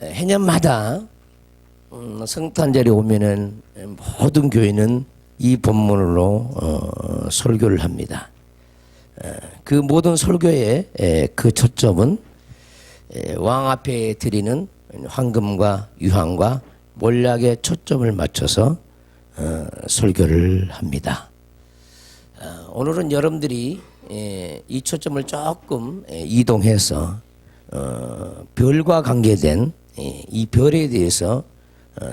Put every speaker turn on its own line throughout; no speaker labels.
해년마다 성탄절이 오면은 모든 교회는 이 본문으로 설교를 합니다. 그 모든 설교의 그 초점은 왕 앞에 드리는 황금과 유황과 몰약에 초점을 맞춰서 설교를 합니다. 오늘은 여러분들이 이 초점을 조금 이동해서 별과 관계된 이 별에 대해서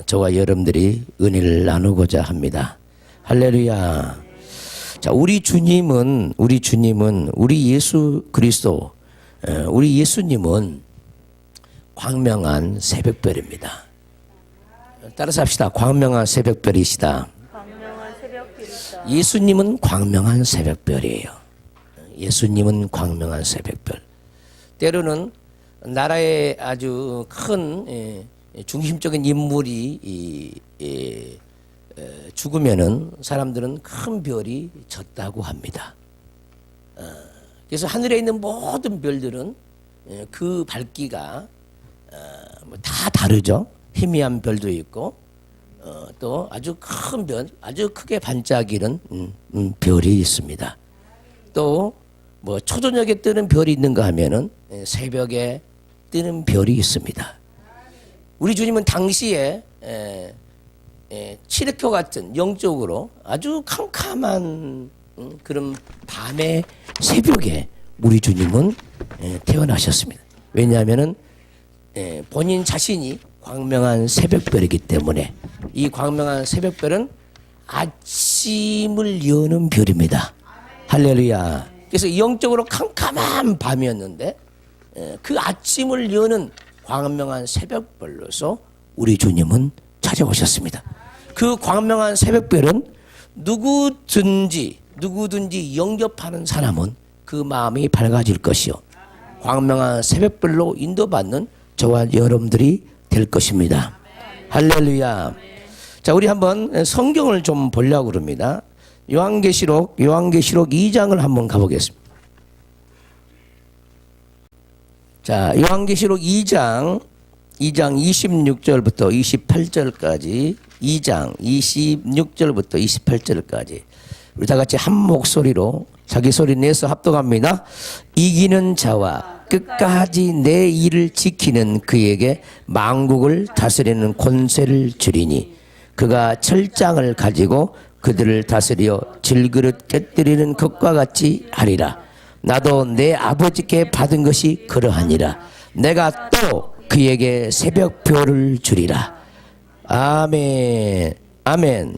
저와 여러분들이 은혜를 나누고자 합니다. 할렐루야. 자, 우리 주님은 우리 예수 그리스도, 우리 예수님은 광명한 새벽별입니다. 따라서 합시다. 광명한 새벽별이시다.
광명한 새벽별이다.
예수님은 광명한 새벽별이에요. 예수님은 광명한 새벽별. 때로는 나라의 아주 큰 중심적인 인물이 죽으면은 사람들은 큰 별이 졌다고 합니다. 그래서 하늘에 있는 모든 별들은 그 밝기가 다 다르죠. 희미한 별도 있고 또 아주 큰 별, 아주 크게 반짝이는 별이 있습니다. 또 뭐 초저녁에 뜨는 별이 있는가 하면은 새벽에 뜨는 별이 있습니다. 우리 주님은 당시에 칠흑표 같은 영적으로 아주 캄캄한 그런 밤의 새벽에 우리 주님은 태어나셨습니다. 왜냐하면은 본인 자신이 광명한 새벽별이기 때문에 이 광명한 새벽별은 아침을 여는 별입니다. 할렐루야. 그래서 영적으로 캄캄한 밤이었는데 그 아침을 여는 광명한 새벽별로서 우리 주님은 찾아오셨습니다. 그 광명한 새벽별은 누구든지 영접하는 사람은 그 마음이 밝아질 것이요, 광명한 새벽별로 인도받는 저와 여러분들이 될 것입니다. 할렐루야. 자, 우리 한번 성경을 좀 보려고 합니다. 요한계시록 2장을 한번 가보겠습니다. 자, 요한계시록 2장 26절부터 28절까지 2장 26절부터 28절까지 우리 다 같이 한 목소리로 자기 소리 내서 합독합니다. 이기는 자와 끝까지 내 일을 지키는 그에게 만국을 다스리는 권세를 주리니 그가 철장을 가지고 그들을 다스려 질그릇 깨뜨리는 것과 같이 하리라. 나도 내 아버지께 받은 것이 그러하니라. 내가 또 그에게 새벽별을 주리라. 아멘. 아멘.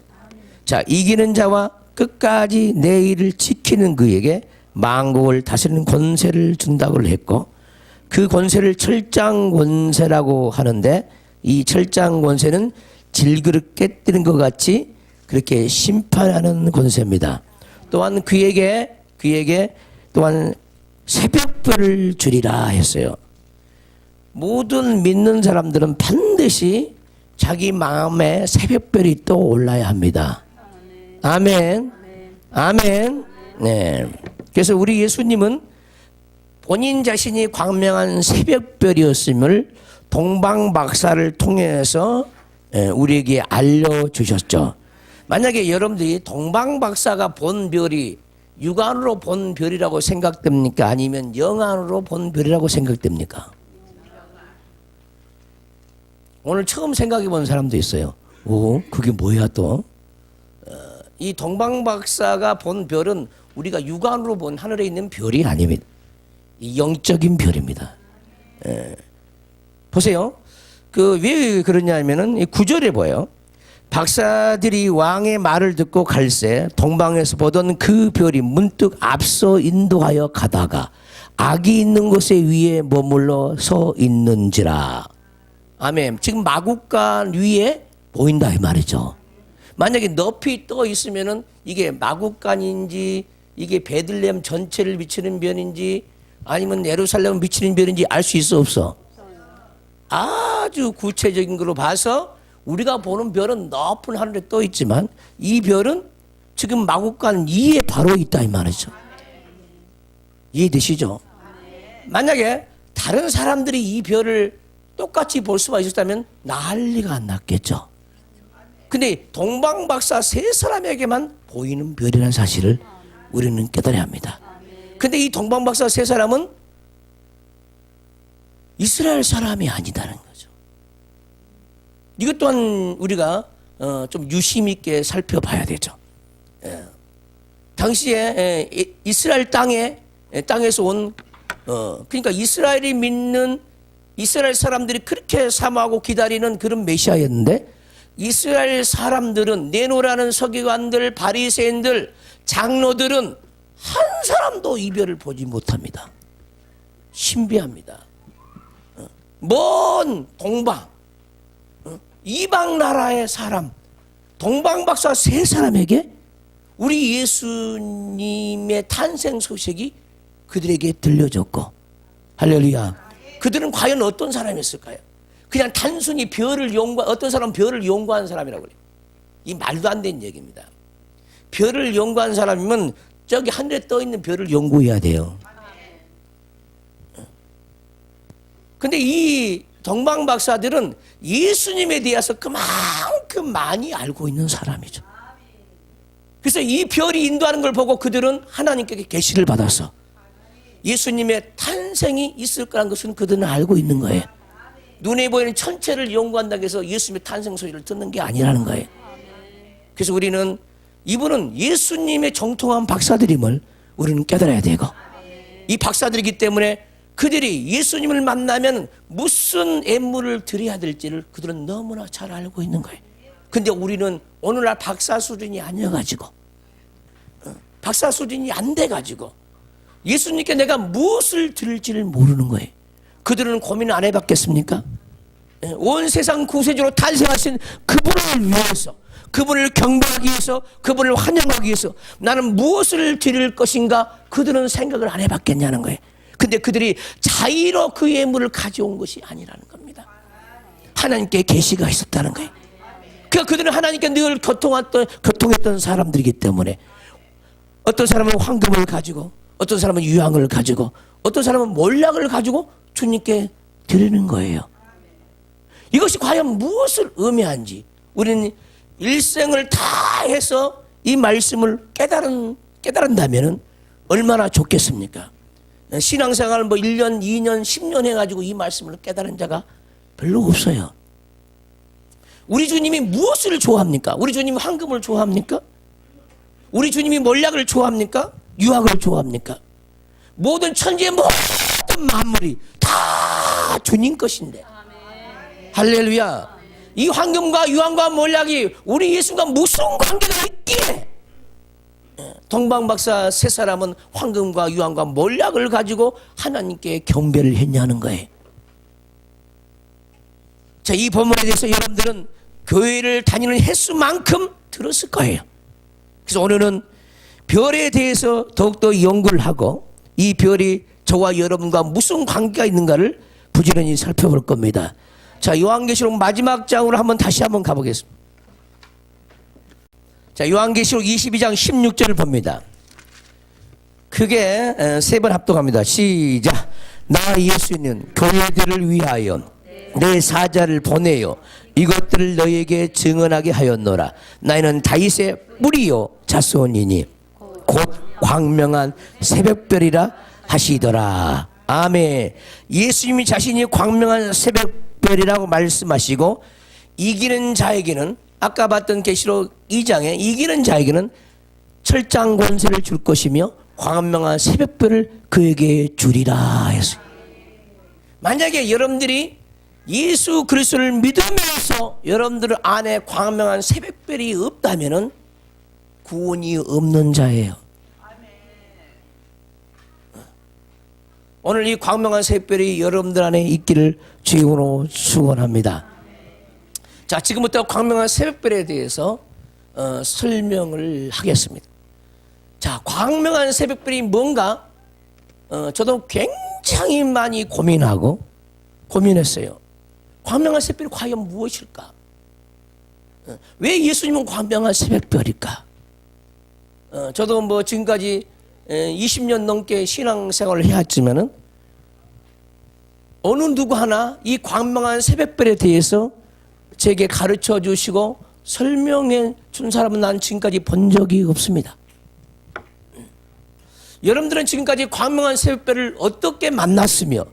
자, 이기는 자와 끝까지 내 일을 지키는 그에게 만국을 다스리는 권세를 준다고 했고, 그 권세를 철장 권세라고 하는데, 이 철장 권세는 질그릇 깨뜨리는 것 같이 그렇게 심판하는 권세입니다. 또한 그에게 또한 새벽별을 주리라 했어요. 모든 믿는 사람들은 반드시 자기 마음에 새벽별이 또 올라야 합니다. 아멘. 아멘. 네. 그래서 우리 예수님은 본인 자신이 광명한 새벽별이었음을 동방박사를 통해서 우리에게 알려주셨죠. 만약에 여러분들이 동방박사가 본 별이 육안으로 본 별이라고 생각됩니까? 아니면 영안으로 본 별이라고 생각됩니까? 오늘 처음 생각해 본 사람도 있어요. 오, 그게 뭐야 또? 이 동방박사가 본 별은 우리가 육안으로 본 하늘에 있는 별이 아닙니다. 이 영적인 별입니다. 보세요. 왜 그러냐면은 이 9절에 보여요. 박사들이 왕의 말을 듣고 갈새 동방에서 보던 그 별이 문득 앞서 인도하여 가다가 악이 있는 곳에 위에 머물러 서 있는지라. 아멘. 지금 마국간 위에 보인다 이 말이죠. 만약에 높이 떠 있으면은 이게 마국간인지 이게 베들레헴 전체를 비치는 별인지 아니면 예루살렘을 비치는 별인지 알 수 있어 없어? 아주 구체적인 걸로 봐서 우리가 보는 별은 높은 하늘에 떠 있지만 이 별은 지금 마국간 위에 바로 있다 이 말이죠. 이해되시죠? 만약에 다른 사람들이 이 별을 똑같이 볼 수만 있었다면 난리가 안 났겠죠. 근데 동방박사 세 사람에게만 보이는 별이라는 사실을 우리는 깨달아야 합니다. 근데 이 동방박사 세 사람은 이스라엘 사람이 아니다는 거죠. 이것 또한 우리가 좀 유심 있게 살펴봐야 되죠. 당시에 이스라엘 땅에서 온 그러니까 이스라엘이 믿는 이스라엘 사람들이 그렇게 사모하고 기다리는 그런 메시아였는데, 이스라엘 사람들은, 내노라는 서기관들, 바리새인들, 장로들은 한 사람도 이별을 보지 못합니다. 신비합니다. 먼 동방, 이방 나라의 사람, 동방박사 세 사람에게 우리 예수님의 탄생 소식이 그들에게 들려졌고, 할렐루야. 그들은 과연 어떤 사람이었을까요? 그냥 단순히 어떤 사람은 별을 연구한 사람이라고 그래요. 이 말도 안 되는 얘기입니다. 별을 연구한 사람이면 저기 하늘에 떠 있는 별을 연구해야 돼요. 근데 이 동방 박사들은 예수님에 대해서 그만큼 많이 알고 있는 사람이죠. 그래서 이 별이 인도하는 걸 보고 그들은 하나님께 계시를 받아서 예수님의 탄생이 있을 거라는 것은 그들은 알고 있는 거예요. 눈에 보이는 천체를 연구한다고 해서 예수님의 탄생 소리를 듣는 게 아니라는 거예요. 그래서 우리는 이분은 예수님의 정통한 박사들임을 우리는 깨달아야 되고, 이 박사들이기 때문에 그들이 예수님을 만나면 무슨 예물을 드려야 될지를 그들은 너무나 잘 알고 있는 거예요. 근데 우리는 오늘날 박사 수준이 아니어가지고, 박사 수준이 안 돼가지고 예수님께 내가 무엇을 드릴지를 모르는 거예요. 그들은 고민을 안 해봤겠습니까? 온 세상 구세주로 탄생하신 그분을 위해서, 그분을 경배하기 위해서, 그분을 환영하기 위해서 나는 무엇을 드릴 것인가, 그들은 생각을 안 해봤겠냐는 거예요. 근데 그들이 자의로 그 예물을 가져온 것이 아니라는 겁니다. 하나님께 계시가 있었다는 거예요. 그러니까 그들은 하나님께 늘 교통했던 사람들이기 때문에, 어떤 사람은 황금을 가지고, 어떤 사람은 유황을 가지고, 어떤 사람은 몰약을 가지고 주님께 드리는 거예요. 이것이 과연 무엇을 의미하는지 우리는 일생을 다 해서 이 말씀을 깨달은다면 얼마나 좋겠습니까? 신앙생활 1년, 2년, 10년 해가지고 이 말씀을 깨달은 자가 별로 없어요. 우리 주님이 무엇을 좋아합니까? 우리 주님이 황금을 좋아합니까? 우리 주님이 몰약을 좋아합니까? 유학을 좋아합니까? 모든 천지의 모든 만물이 다 주님 것인데, 할렐루야. 이 황금과 유황과 몰약이 우리 예수님과 무슨 관계가 있기에 동방박사 세 사람은 황금과 유황과 몰약을 가지고 하나님께 경배를 했냐는 거예요. 자, 이 본문에 대해서 여러분들은 교회를 다니는 횟수만큼 들었을 거예요. 그래서 오늘은 별에 대해서 더욱더 연구를 하고, 이 별이 저와 여러분과 무슨 관계가 있는가를 부지런히 살펴볼 겁니다. 자, 요한계시록 마지막 장으로 다시 한번 가보겠습니다. 자, 요한계시록 22장 16절을 봅니다. 크게 세 번 합독합니다. 시작. 나 예수는 교회들을 위하여 내 사자를 보내요 이것들을 너희에게 증언하게 하였노라. 나는 다윗의 뿌리요 자손이니 곧 광명한 새벽별이라 하시더라. 아멘. 예수님이 자신이 광명한 새벽별이라고 말씀하시고, 이기는 자에게는, 아까 봤던 계시록 2장에 이기는 자에게는 철장 권세를 줄 것이며 광명한 새벽별을 그에게 주리라 했어요. 만약에 여러분들이 예수 그리스도를 믿으면서 여러분들 안에 광명한 새벽별이 없다면은 구원이 없는 자예요. 오늘 이 광명한 새벽별이 여러분들 안에 있기를 주님으로 축원합니다. 자, 지금부터 광명한 새벽별에 대해서 설명을 하겠습니다. 자, 광명한 새벽별이 뭔가 저도 굉장히 많이 고민했어요. 광명한 새벽별이 과연 무엇일까? 왜 예수님은 광명한 새벽별일까? 저도 지금까지 20년 넘게 신앙생활을 해왔지만은 어느 누구 하나 이 광명한 새벽별에 대해서 제게 가르쳐 주시고 설명해 준 사람은 난 지금까지 본 적이 없습니다. 여러분들은 지금까지 광명한 새벽별을 어떻게 만났으며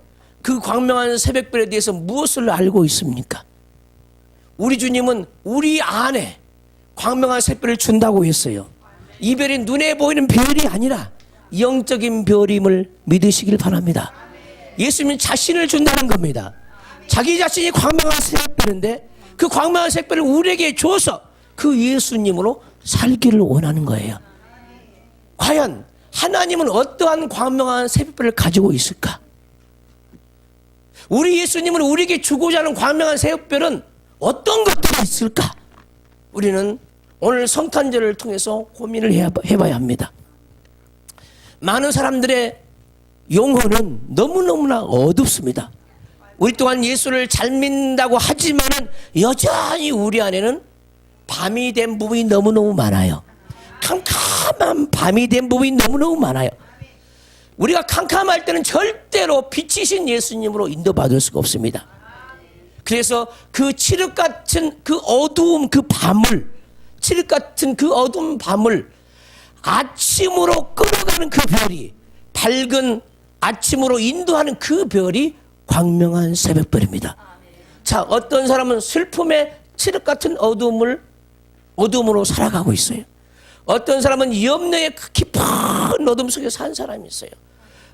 그 광명한 새벽별에 대해서 무엇을 알고 있습니까? 우리 주님은 우리 안에 광명한 새별을 준다고 했어요. 이 별이 눈에 보이는 별이 아니라 영적인 별임을 믿으시길 바랍니다. 예수님은 자신을 준다는 겁니다. 자기 자신이 광명한 새별인데 그 광명한 새별을 우리에게 줘서 그 예수님으로 살기를 원하는 거예요. 과연 하나님은 어떠한 광명한 새별을 가지고 있을까? 우리 예수님은 우리에게 주고자 하는 광명한 새별은 어떤 것들이 있을까? 우리는 오늘 성탄절을 통해서 고민을 해봐야 합니다. 많은 사람들의 영혼은 너무너무나 어둡습니다. 우리 또한 예수를 잘 믿는다고 하지만은 여전히 우리 안에는 밤이 된 부분이 너무너무 많아요. 캄캄한 밤이 된 부분이 너무너무 많아요. 우리가 캄캄할 때는 절대로 빛이신 예수님으로 인도받을 수가 없습니다. 그래서 그 칠흑 같은 그 어두움 그 밤을, 칠흑 같은 그 어두운 밤을 아침으로 끌어가는 그 별이, 밝은 아침으로 인도하는 그 별이 광명한 새벽별입니다. 자, 어떤 사람은 슬픔의 칠흑 같은 어둠으로 살아가고 있어요. 어떤 사람은 염려의 깊은 어둠 속에 산 사람이 있어요.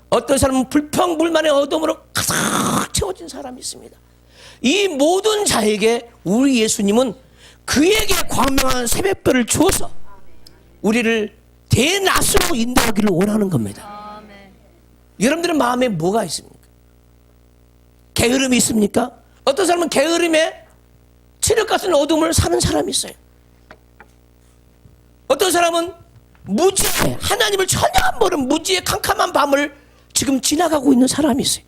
어떤 사람은 불평불만의 어둠으로 가득 채워진 사람이 있습니다. 이 모든 자에게 우리 예수님은 그에게 광명한 새벽별을 주어서 우리를 대낮으로 인도하기를 원하는 겁니다. 여러분들의 마음에 뭐가 있습니까? 게으름이 있습니까? 어떤 사람은 게으름에 칠흑 같은 어둠을 사는 사람이 있어요. 어떤 사람은 무지에, 하나님을 전혀 안 보는 무지의 캄캄한 밤을 지금 지나가고 있는 사람이 있어요.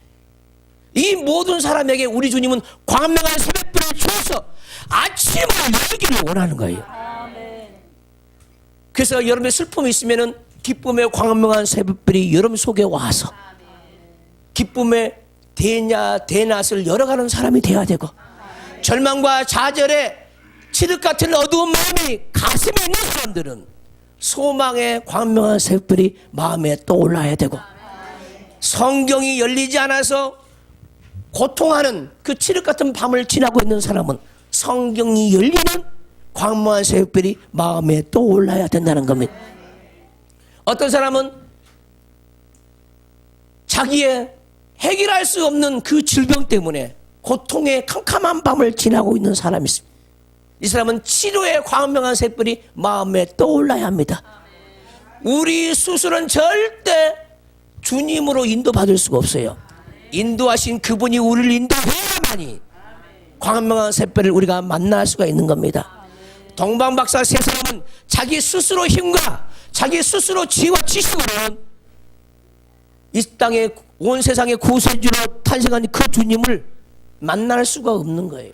이 모든 사람에게 우리 주님은 광명한 새벽별을 주어서 아침을 열기를 원하는 거예요. 그래서 여러분의 슬픔이 있으면은 기쁨의 광명한 새벽별이 여러분 속에 와서 기쁨의 대낮을 열어가는 사람이 되어야 되고, 절망과 좌절에 칠흑 같은 어두운 마음이 가슴에 있는 사람들은 소망의 광명한 새벽별이 마음에 떠올라야 되고, 성경이 열리지 않아서 고통하는 그 칠흑 같은 밤을 지나고 있는 사람은 성경이 열리는 광명한 새벽별이 마음에 떠올라야 된다는 겁니다. 어떤 사람은 자기의 해결할 수 없는 그 질병 때문에 고통의 캄캄한 밤을 지나고 있는 사람이 있습니다. 이 사람은 치료의 광명한 새별이 마음에 떠올라야 합니다. 우리 스스로는 절대 주님으로 인도받을 수가 없어요. 인도하신 그분이 우리를 인도해야만이 광명한 새별을 우리가 만날 수가 있는 겁니다. 동방박사 세 사람은 자기 스스로 힘과 자기 스스로 지혜와 지식으로는 이 땅에 온 세상의 구세주로 탄생한 그 주님을 만날 수가 없는 거예요.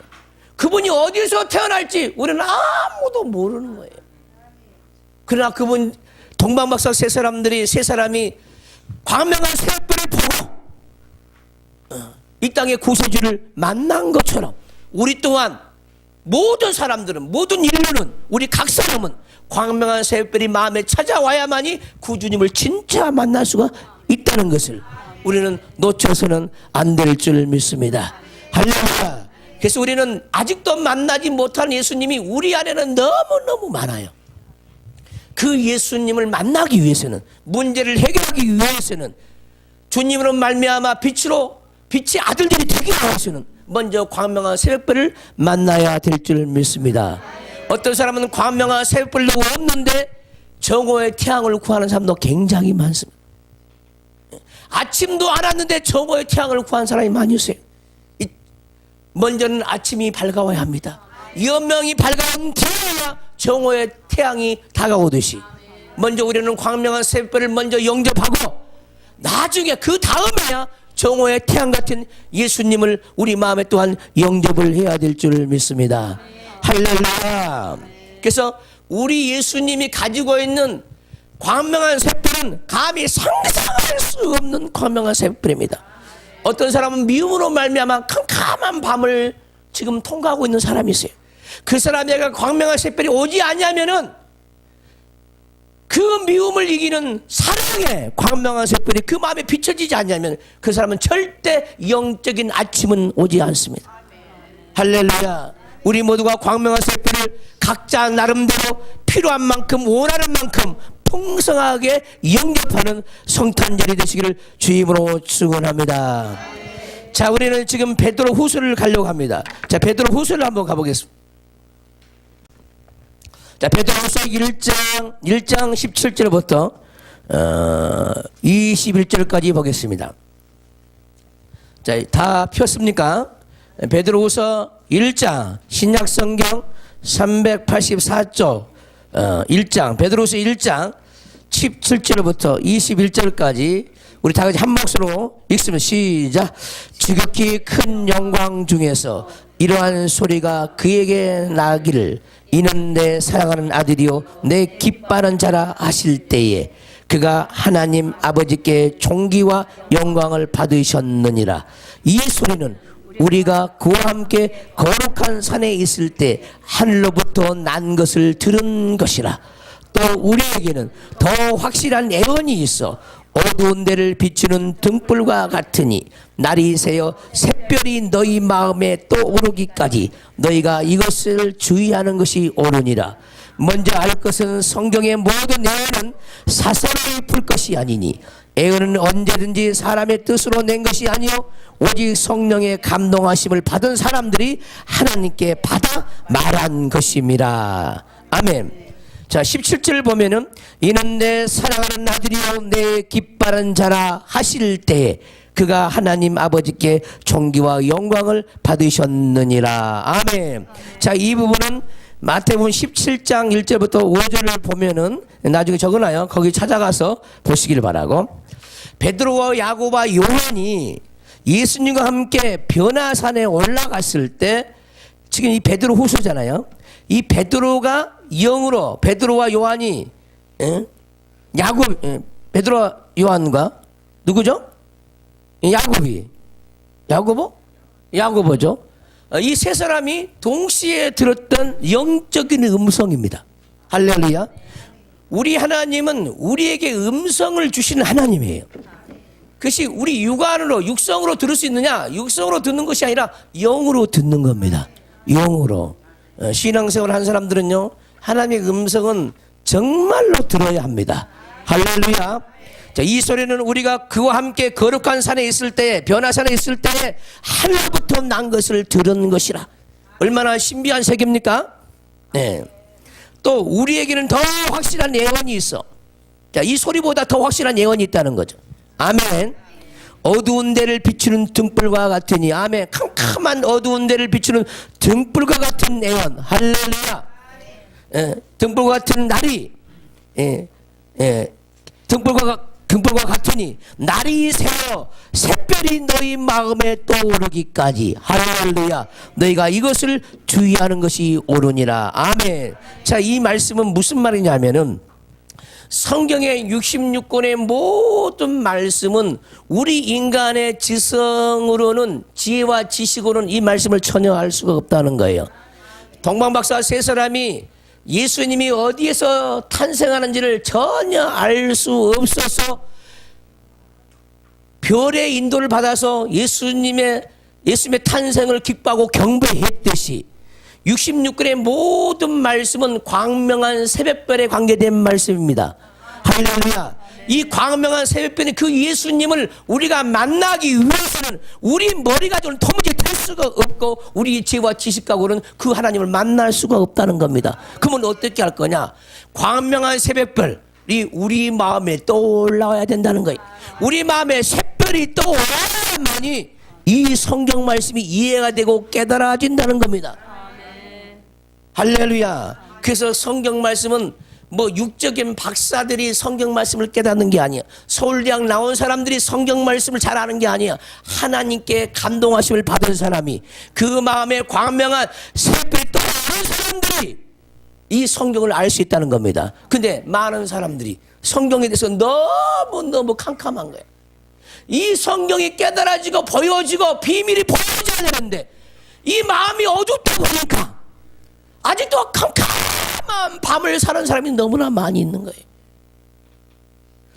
그분이 어디서 태어날지 우리는 아무도 모르는 거예요. 그러나 그분 동방박사 세 사람이 광명한 새벽별을 보고 이 땅의 구세주를 만난 것처럼 우리 또한 모든 사람들은, 모든 인류는, 우리 각 사람은 광명한 새벽별이 마음에 찾아와야만이 구주님을 진짜 만날 수가 있다는 것을 우리는 놓쳐서는 안 될 줄 믿습니다. 할렐루야. 그래서 우리는 아직도 만나지 못한 예수님이 우리 안에는 너무너무 많아요. 그 예수님을 만나기 위해서는, 문제를 해결하기 위해서는, 주님으로 말미암아 빛의 아들들이 되기 위해서는 먼저 광명한 새벽별을 만나야 될 줄 믿습니다. 어떤 사람은 광명한 새벽별도 없는데 정오의 태양을 구하는 사람도 굉장히 많습니다. 아침도 안 왔는데 정오의 태양을 구한 사람이 많이 있어요. 먼저는 아침이 밝아와야 합니다. 여명이 밝아온 뒤에야 정오의 태양이 다가오듯이 먼저 우리는 광명한 새벽별을 먼저 영접하고 나중에 그 다음에야 정오의 태양 같은 예수님을 우리 마음에 또한 영접을 해야 될 줄 믿습니다. 할렐루야. 그래서 우리 예수님이 가지고 있는 광명한 새별은 감히 상상할 수 없는 광명한 새별입니다. 어떤 사람은 미움으로 말미암아 캄캄한 밤을 지금 통과하고 있는 사람이 있어요. 그 사람에게 광명한 샛별이 오지 않냐면은 그 미움을 이기는 사랑의 광명한 샛별이 그 마음에 비춰지지 않냐면 그 사람은 절대 영적인 아침은 오지 않습니다. 할렐루야. 우리 모두가 광명한 샛별을 각자 나름대로 필요한 만큼 원하는 만큼 풍성하게 영접하는 성탄절이 되시기를 주임으로 축원합니다. 자, 우리는 지금 베드로 후서를 가려고 합니다. 자, 베드로 후서를 한번 가보겠습니다. 자, 베드로후서 1장 17절부터 21절까지 보겠습니다. 자, 다 폈습니까? 베드로후서 1장 신약성경 384쪽 1장 베드로후서 1장 17절부터 21절까지 우리 다 같이 한 몫으로 읽으면 시작. 지극히 큰 영광 중에서 이러한 소리가 그에게 나기를 이는 내 사랑하는 아들이요 내 기뻐하는 자라 하실 때에 그가 하나님 아버지께 존귀와 영광을 받으셨느니라. 이 소리는 우리가 그와 함께 거룩한 산에 있을 때 하늘로부터 난 것을 들은 것이라. 또 우리에게는 더 확실한 예언이 있어 어두운 데를 비추는 등불과 같으니 날이 새어 샛별이 너희 마음에 떠오르기까지 너희가 이것을 주의하는 것이 옳으니라. 먼저 알 것은 성경의 모든 예언은 사설을 풀 것이 아니니 예언은 언제든지 사람의 뜻으로 낸 것이 아니요 오직 성령의 감동하심을 받은 사람들이 하나님께 받아 말한 것임이라. 아멘. 자, 17절 보면은 이는 내 사랑하는 아들이요 내 기뻐하는 자라 하실 때에 그가 하나님 아버지께 존귀와 영광을 받으셨느니라. 아멘. 자, 이 부분은 마태복음 17장 1절부터 5절을 보면은 나중에 적어놔요. 거기 찾아가서 보시길 바라고. 베드로와 야고보와 요한이 예수님과 함께 변화산에 올라갔을 때 지금 이 베드로 후서잖아요. 이 베드로가 영으로 베드로와 요한이 베드로와 요한과 누구죠? 야고보죠. 이 세 사람이 동시에 들었던 영적인 음성입니다. 할렐루야. 우리 하나님은 우리에게 음성을 주시는 하나님이에요. 그것이 우리 육성으로 들을 수 있느냐? 육성으로 듣는 것이 아니라 영으로 듣는 겁니다. 영으로. 신앙생활 한 사람들은요, 하나님의 음성은 정말로 들어야 합니다. 할렐루야. 자, 이 소리는 우리가 그와 함께 거룩한 산에 있을 때, 변화산에 있을 때 하늘부터 난 것을 들은 것이라. 얼마나 신비한 색입니까? 네. 또 우리에게는 더 확실한 예언이 있어. 자, 이 소리보다 더 확실한 예언이 있다는 거죠. 아멘. 어두운 데를 비추는 등불과 같으니, 아멘. 캄캄한 어두운 데를 비추는 등불과 같은 예언. 할렐루야. 등불과 같은 날이 등불과 같으니 날이 새어 샛별이 너희 마음에 떠오르기까지. 할렐루야. 너희가 이것을 주의하는 것이 옳으니라. 아멘. 자, 이 말씀은 무슨 말이냐면은 성경의 66권의 모든 말씀은 우리 인간의 지성으로는, 지혜와 지식으로는 이 말씀을 전혀 알 수가 없다는 거예요. 동방박사 세 사람이 예수님이 어디에서 탄생하는지를 전혀 알 수 없어서 별의 인도를 받아서 예수님의 탄생을 기뻐하고 경배했듯이 66권의 모든 말씀은 광명한 새벽별에 관계된 말씀입니다. 할렐루야. 이 광명한 새벽별이 그 예수님을 우리가 만나기 위해서는 우리 머리가 도무지 될 수가 없고 우리 지혜와 지식하고는 그 하나님을 만날 수가 없다는 겁니다. 그러면 어떻게 할 거냐? 광명한 새벽별이 우리 마음에 떠올라야 된다는 거예요. 우리 마음에 새별이 떠올라야만이 이 성경 말씀이 이해가 되고 깨달아진다는 겁니다. 할렐루야. 그래서 성경 말씀은 뭐 육적인 박사들이 성경 말씀을 깨닫는 게 아니야. 서울대학 나온 사람들이 성경 말씀을 잘 아는 게 아니야. 하나님께 감동하심을 받은 사람이, 그 마음에 광명한 새별이 떠오르는 사람들이 이 성경을 알 수 있다는 겁니다. 근데 많은 사람들이 성경에 대해서 너무 캄캄한 거예요. 이 성경이 깨달아지고 보여지고 비밀이 보여져야 되는데 이 마음이 어둡다 보니까 아직도 캄캄한 밤을 사는 사람이 너무나 많이 있는 거예요.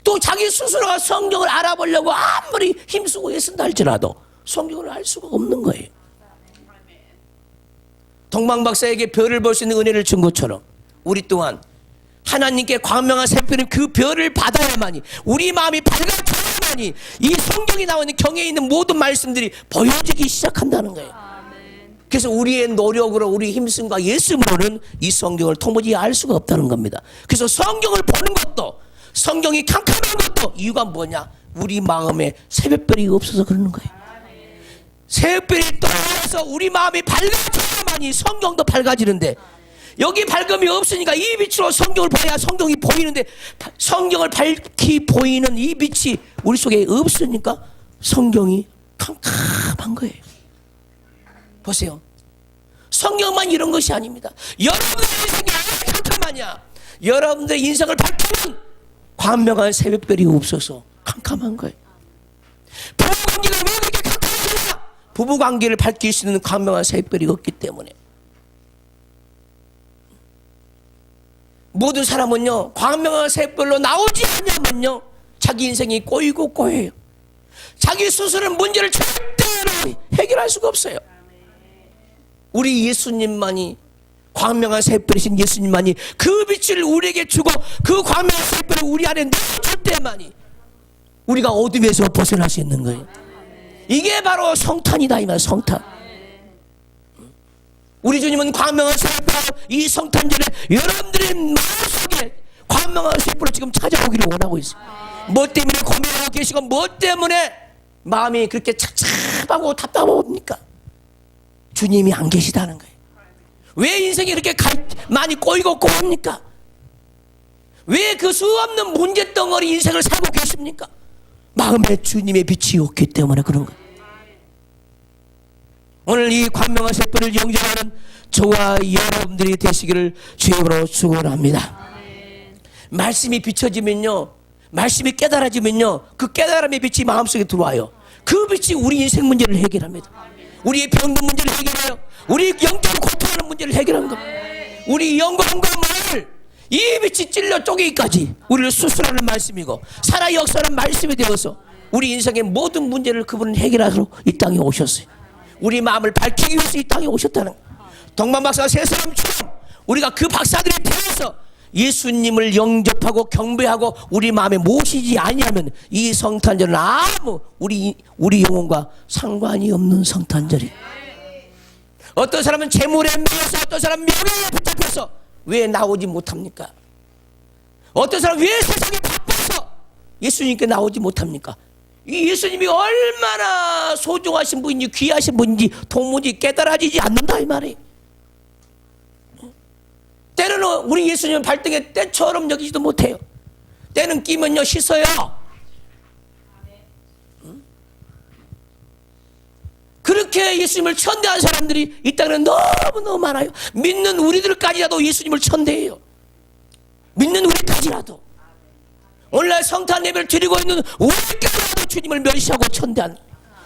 또 자기 스스로가 성경을 알아보려고 아무리 힘쓰고 애쓴다 할지라도 성경을 알 수가 없는 거예요. 동방 박사에게 별을 볼 수 있는 은혜를 준 것처럼 우리 또한 하나님께 광명한 새별인 그 별을 받아야만이 우리 마음이 밝아져야만이 이 성경이 나오는 경에 있는 모든 말씀들이 보여지기 시작한다는 거예요. 그래서 우리의 노력으로 우리 힘씀과 예씀으로는 이 성경을 통보지 알 수가 없다는 겁니다. 그래서 성경을 보는 것도 성경이 캄캄한 것도 이유가 뭐냐? 우리 마음에 새벽별이 없어서 그러는 거예요. 새벽별이 떠나서 우리 마음이 밝아져야만이 성경도 밝아지는데 여기 밝음이 없으니까 이 빛으로 성경을 봐야 성경이 보이는데 성경을 밝히 보이는 이 빛이 우리 속에 없으니까 성경이 캄캄한 거예요. 보세요. 성경만 이런 것이 아닙니다. 여러분의 인생이 왜 캄캄하냐? 여러분들의 인생을 밝히는 광명한 새벽별이 없어서 캄캄한 거예요. 부부관계가 왜 그렇게 캄캄하냐? 부부관계를 밝힐 수 있는 광명한 새벽별이 없기 때문에. 모든 사람은요 광명한 새벽별로 나오지 않냐면요 자기 인생이 꼬이고 꼬여요. 자기 스스로는 문제를 절대로 해결할 수가 없어요. 우리 예수님만이 광명한 새벽별이신 예수님만이 그 빛을 우리에게 주고 그 광명한 새벽별을 우리 안에 넣어줄 때만이 우리가 어둠에서 벗어날 수 있는 거예요. 이게 바로 성탄이다 이 말. 성탄. 우리 주님은 광명한 새벽별로 이 성탄절에 여러분들의 마음속에 광명한 새벽별로 지금 찾아오기를 원하고 있어요. 뭐 때문에 고민하고 계시고 뭐 때문에 마음이 그렇게 착잡하고 답답합니까? 주님이 안 계시다는 거예요. 왜 인생이 이렇게 많이 꼬이고 꼬입니까? 왜 그 수없는 문제덩어리 인생을 살고 계십니까? 마음에 주님의 빛이 없기 때문에 그런 거예요. 오늘 이 광명한 새벽을 영접하는 저와 여러분들이 되시기를 주님으로 축원합니다. 말씀이 비춰지면요, 말씀이 깨달아지면요, 그 깨달음의 빛이 마음속에 들어와요. 그 빛이 우리 인생 문제를 해결합니다. 우리의 병든 문제를 해결해요. 우리 영적으로 고통하는 문제를 해결하는 겁니다. 우리 영광과 마음을 이 빛이 찔러 쪼개기까지 우리를 수술하는 말씀이고 살아 역사하는 말씀이 되어서 우리 인생의 모든 문제를 그분은 해결하러 이 땅에 오셨어요. 우리 마음을 밝히기 위해서 이 땅에 오셨다는 거예요. 동방 박사가 세 사람처럼 우리가 그 박사들이 되어서 예수님을 영접하고 경배하고 우리 마음에 모시지 아니하면 이 성탄절은 아무 우리 영혼과 상관이 없는 성탄절이. 어떤 사람은 재물에 매여서 어떤 사람은 명예에 붙잡혀서 왜 나오지 못합니까? 어떤 사람은 왜 세상에 바빠서 예수님께 나오지 못합니까? 이 예수님이 얼마나 소중하신 분인지 귀하신 분인지 도무지 깨달아지지 않는다 이 말이에요. 때로는 우리 예수님은 발등에 때처럼 여기지도 못해요. 때는 끼면요 씻어요. 그렇게 예수님을 천대한 사람들이 이 땅에 너무너무 많아요. 믿는 우리들까지라도 예수님을 천대해요. 믿는 우리까지라도. 오늘날 성탄 예배를 드리고 있는 우리까지라도 주님을 멸시하고 천대한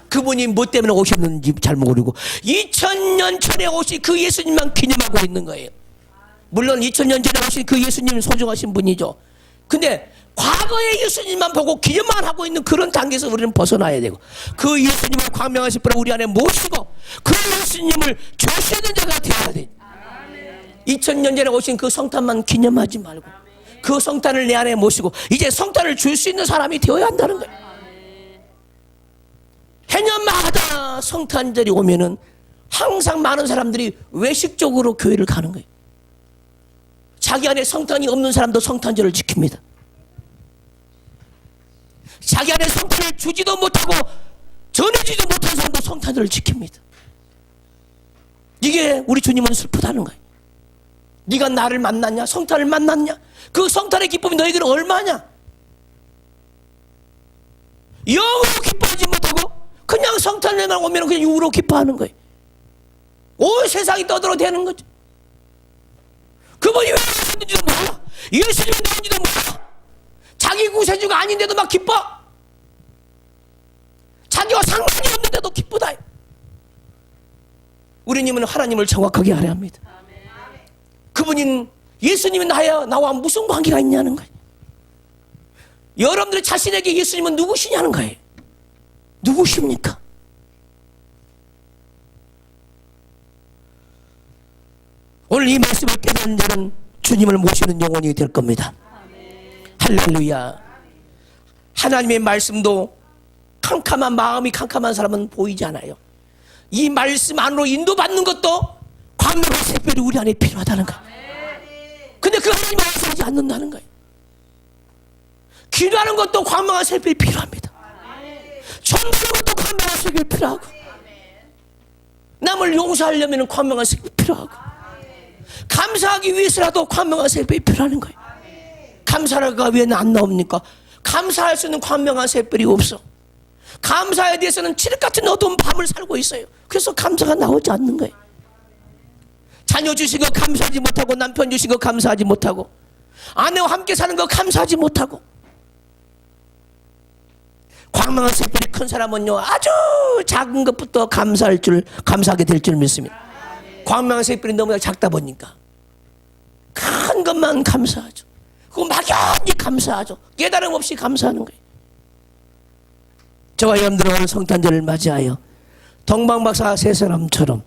그분이 뭐 때문에 오셨는지 잘 모르고 2000년 전에 오신 그 예수님만 기념하고 있는 거예요. 물론 2000년 전에 오신 그 예수님은 소중하신 분이죠. 근데 과거의 예수님만 보고 기념만 하고 있는 그런 단계에서 우리는 벗어나야 되고 그 예수님을 광명하실 분을 우리 안에 모시고 그 예수님을 조시하는 자가 되어야 돼. 2000년 전에 오신 그 성탄만 기념하지 말고 그 성탄을 내 안에 모시고 이제 성탄을 줄 수 있는 사람이 되어야 한다는 거예요. 해년마다 성탄절이 오면은 항상 많은 사람들이 외식적으로 교회를 가는 거예요. 자기 안에 성탄이 없는 사람도 성탄절을 지킵니다. 자기 안에 성탄을 주지도 못하고 전해지도 못한 사람도 성탄절을 지킵니다. 이게 우리 주님은 슬프다는 거예요. 네가 나를 만났냐? 성탄을 만났냐? 그 성탄의 기쁨이 너에게는 얼마냐? 영으로 기뻐하지 못하고 그냥 성탄에만 오면 그냥 육으로 기뻐하는 거예요. 온 세상이 떠들어대는 거죠. 그분이 왜 오셨는지도 몰라. 예수님이 누군지도 몰라. 자기 구세주가 아닌데도 막 기뻐. 자기와 상관이 없는데도 기쁘다. 우리님은 하나님을 정확하게 알아야 합니다. 그분인 예수님이 나와 무슨 관계가 있냐는 거예요. 여러분들이 자신에게 예수님은 누구시냐는 거예요. 누구십니까? 오늘 이 말씀을 깨닫는 자는 주님을 모시는 영혼이 될 겁니다. 할렐루야. 하나님의 말씀도 캄캄한 마음이 캄캄한 사람은 보이지 않아요. 이 말씀 안으로 인도받는 것도 광명한 샛별이 우리 안에 필요하다는 거예요. 근데 그 하나님을 알지 않는다는 거예요. 기도하는 것도 광명한 샛별이 필요합니다. 전도하는 것도 광명한 샛별이 필요하고, 남을 용서하려면 광명한 샛별이 필요하고, 감사하기 위해서라도 광명한 샛별이 필요하는 거예요. 감사가 왜 안 나옵니까? 감사할 수 있는 광명한 샛별이 없어. 감사에 대해서는 칠흑같은 어두운 밤을 살고 있어요. 그래서 감사가 나오지 않는 거예요. 자녀 주신 거 감사하지 못하고, 남편 주신 거 감사하지 못하고, 아내와 함께 사는 거 감사하지 못하고. 광명한 샛별이 큰 사람은요, 아주 작은 것부터 감사하게 될 줄 믿습니다. 광명한 샛별이 너무 작다 보니까 큰 것만 감사하죠. 그거 막연히 감사하죠. 깨달음 없이 감사하는 거예요. 저와 여러분들은 오늘 성탄절을 맞이하여 동방박사 세 사람처럼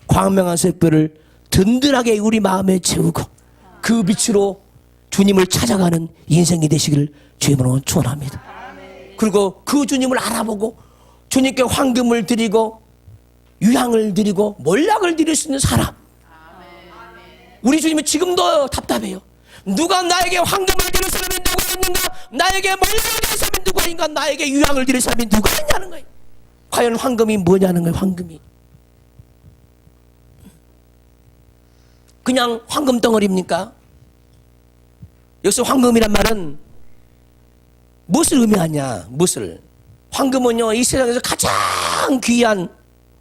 광명한 샛별을 든든하게 우리 마음에 채우고 그 빛으로 주님을 찾아가는 인생이 되시기를 주님으로 축원합니다. 그리고 그 주님을 알아보고 주님께 황금을 드리고 유향을 드리고 몰락을 드릴 수 있는 사람. 우리 주님은 지금도 답답해요. 누가 나에게 황금을 드릴 사람이 누가 있는가? 나에게 몰락을 드릴 사람이 누가 있는가? 나에게 유향을 드릴 사람이 누가 있냐는 거예요. 과연 황금이 뭐냐는 거예요. 황금이 그냥 황금 덩어리입니까? 여기서 황금이란 말은 무엇을 의미하냐? 무엇을? 황금은요, 이 세상에서 가장 귀한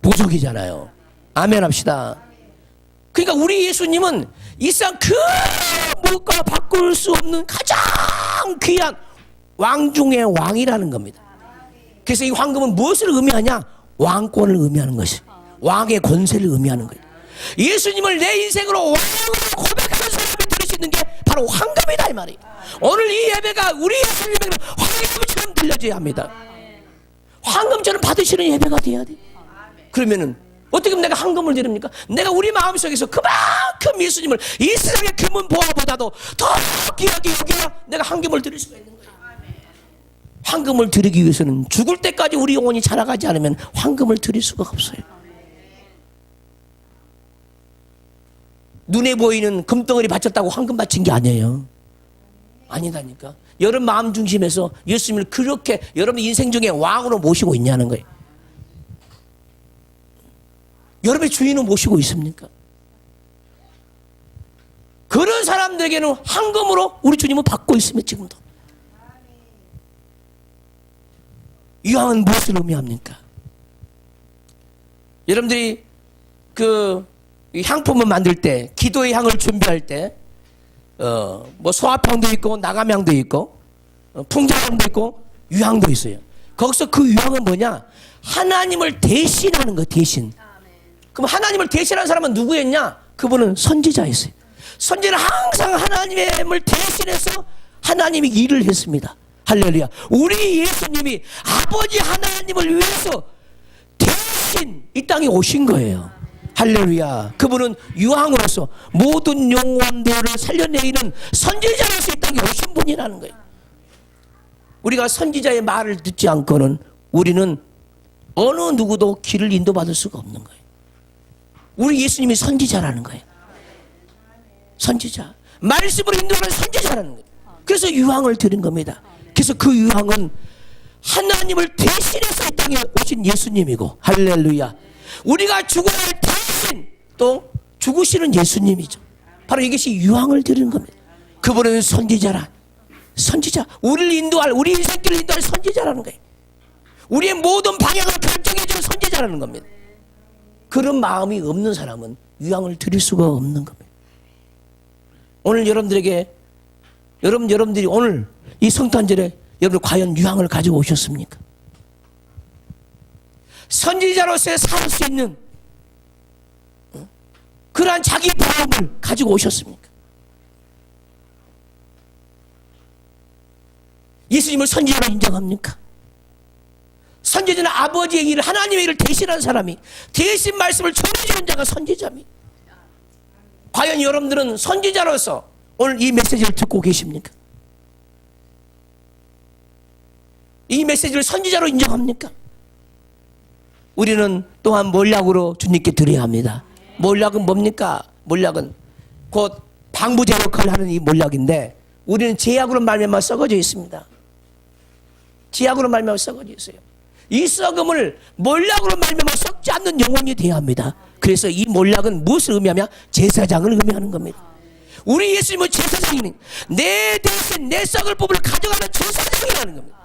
보석이잖아요. 아멘 합시다. 그러니까 우리 예수님은 이 세상 그 무엇과 바꿀 수 없는 가장 귀한 왕 중의 왕이라는 겁니다. 그래서 이 황금은 무엇을 의미하냐? 왕권을 의미하는 것이, 왕의 권세를 의미하는 거예요. 예수님을 내 인생으로 왕으로 고백하는 사람이 될 수 있는 게 바로 황금이다 이 말이에요. 오늘 이 예배가 우리 예수님에게 황금처럼 들려져야 합니다. 황금처럼 받으시는 예배가 돼야 돼. 그러면은 어떻게 하면 내가 황금을 드립니까? 내가 우리 마음속에서 그만큼 예수님을 이 세상의 금은 보화보다도 더 귀하게 여기야 내가 황금을 드릴 수가 있는 거예요. 황금을 드리기 위해서는 죽을 때까지 우리 영혼이 자라가지 않으면 황금을 드릴 수가 없어요. 눈에 보이는 금덩어리 바쳤다고 황금 바친 게 아니에요. 아니다니까. 여러분 마음 중심에서 예수님을 그렇게 여러분 인생 중에 왕으로 모시고 있냐는 거예요. 여러분의 주인은 모시고 있습니까? 그런 사람들에게는 황금으로 우리 주님은 받고 있습니다. 지금도. 이 향은 무엇을 의미합니까? 여러분들이 이 향품을 만들 때, 기도의 향을 준비할 때, 뭐 소화향도 있고 나감향도 있고 풍자향도 있고 유향도 있어요. 거기서 그 유향은 뭐냐? 하나님을 대신하는 거, 대신. 그럼 하나님을 대신하는 사람은 누구였냐? 그분은 선지자였어요. 선지자는 항상 하나님을 대신해서 하나님이 일을 했습니다. 할렐루야. 우리 예수님이 아버지 하나님을 위해서 대신 이 땅에 오신 거예요. 할렐루야. 그분은 유황으로서 모든 영혼들을 살려내는 선지자로서 이 땅에 오신 분이라는 거예요. 우리가 선지자의 말을 듣지 않고는 우리는 어느 누구도 길을 인도받을 수가 없는 거예요. 우리 예수님이 선지자라는 거예요. 선지자. 말씀으로 인도하는 선지자라는 거예요. 그래서 유황을 드린 겁니다. 그래서 그 유황은 하나님을 대신해서 이 땅에 오신 예수님이고, 할렐루야. 우리가 죽어야 할 대신 또 죽으시는 예수님이죠. 바로 이것이 유황을 드리는 겁니다. 그분은 선지자라. 선지자. 우리를 인도할, 우리 인생길을 인도할 선지자라는 거예요. 우리의 모든 방향을 결정해주는 선지자라는 겁니다. 그런 마음이 없는 사람은 유황을 드릴 수가 없는 겁니다. 오늘 여러분들에게, 여러분들이 오늘 이 성탄절에 여러분 과연 유황을 가지고 오셨습니까? 선지자로서의 살 수 있는 그러한 자기 보험을 가지고 오셨습니까? 예수님을 선지자로 인정합니까? 선지자는 아버지의 일을, 하나님의 일을 대신한 사람이, 대신 말씀을 전해주는 자가 선지자입니다. 과연 여러분들은 선지자로서 오늘 이 메시지를 듣고 계십니까? 이 메시지를 선지자로 인정합니까? 우리는 또한 몰약으로 주님께 드려야 합니다. 몰약은 뭡니까? 몰약은 곧 방부제 역할을 하는 이 몰약인데, 우리는 제약으로 말미암아 썩어져 있습니다. 제약으로 말미암아 썩어져 있어요. 이 썩음을 몰약으로 말미암아 썩지 않는 영혼이 되어야 합니다. 그래서 이 몰약은 무엇을 의미하냐? 제사장을 의미하는 겁니다. 우리 예수님은 제사장이니 내 대신 내 썩을 부분을 가져가는 제사장이라는 겁니다.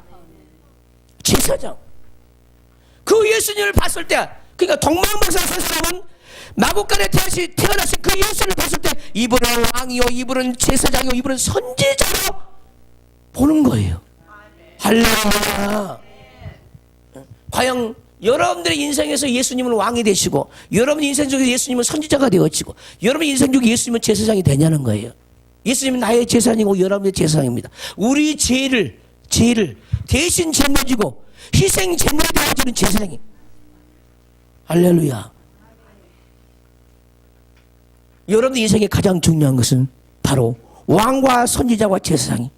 제사장. 그 예수님을 봤을 때, 그러니까 동방박사 선생님은 마국간에 태어나신 그 예수를 봤을 때 이분은 왕이요, 이분은 제사장이요, 이분은 선지자로 보는 거예요. 할렐루야. 과연 여러분들의 인생에서 예수님은 왕이 되시고, 여러분 인생 속에 예수님은 선지자가 되어지고, 여러분 인생 속에 예수님은 제사장이 되냐는 거예요. 예수님은 나의 제사장이고 여러분의 제사장입니다. 우리 죄를 대신 짊어지고 희생 제물이 되어지는 제사장이. 할렐루야. 여러분 인생의 가장 중요한 것은 바로 왕과 선지자와 제사장이.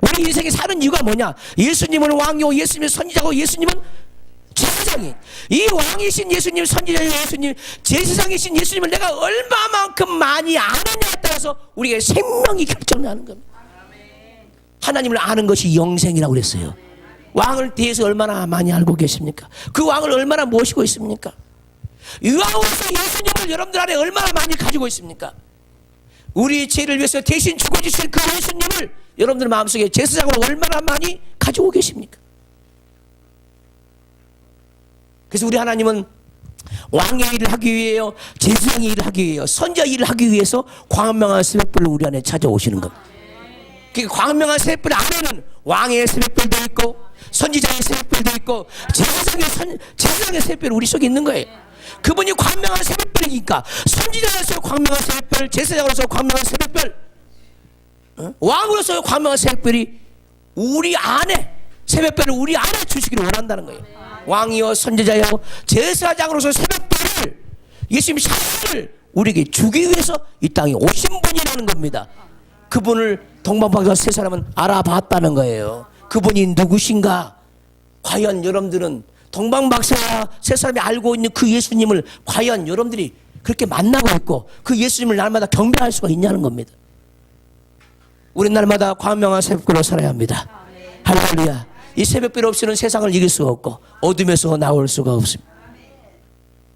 우리 인생에 사는 이유가 뭐냐? 예수님은 왕이요, 예수님은 선지자고, 예수님은 제사장이. 이 왕이신 예수님, 선지자인 예수님, 제사장이신 예수님을 내가 얼마만큼 많이 아느냐에 따라서 우리의 생명이 결정나는 겁니다. 하나님을 아는 것이 영생이라고 그랬어요. 왕을 대해서 얼마나 많이 알고 계십니까? 그 왕을 얼마나 모시고 있습니까? 이 왕으로서 예수님을 여러분들 안에 얼마나 많이 가지고 있습니까? 우리 죄를 위해서 대신 죽어주신 그 예수님을 여러분들 마음속에 제사장으로 얼마나 많이 가지고 계십니까? 그래서 우리 하나님은 왕의 일을 하기 위해요, 제사장의 일을 하기 위해요, 선지자 일을 하기 위해서 광명한 새벽별로 우리 안에 찾아오시는 겁니다. 그러니까 광명한 새벽별 안에는 왕의 새벽별도 있고, 선지자의 새벽별도 있고, 제사장의 새벽별이 우리 속에 있는 거예요. 그분이 광명한 새벽별이니까 선지자로서 광명한 새벽별, 제사장으로서 광명한 새벽별, 왕으로서 광명한 새벽별이 우리 안에, 새벽별을 우리 안에 주시기를 원한다는 거예요. 왕이요, 선지자요, 제사장으로서 새벽별을, 예수님이 샤를 우리에게 주기 위해서 이 땅에 오신 분이라는 겁니다. 그분을 동방박사 세 사람은 알아봤다는 거예요. 그분이 누구신가? 과연 여러분들은 동방박사 세 사람이 알고 있는 그 예수님을 과연 여러분들이 그렇게 만나고 있고 그 예수님을 날마다 경배할 수가 있냐는 겁니다. 우리 날마다 광명한 새벽별로 살아야 합니다. 할렐루야. 이 새벽별 없이는 세상을 이길 수가 없고 어둠에서 나올 수가 없습니다.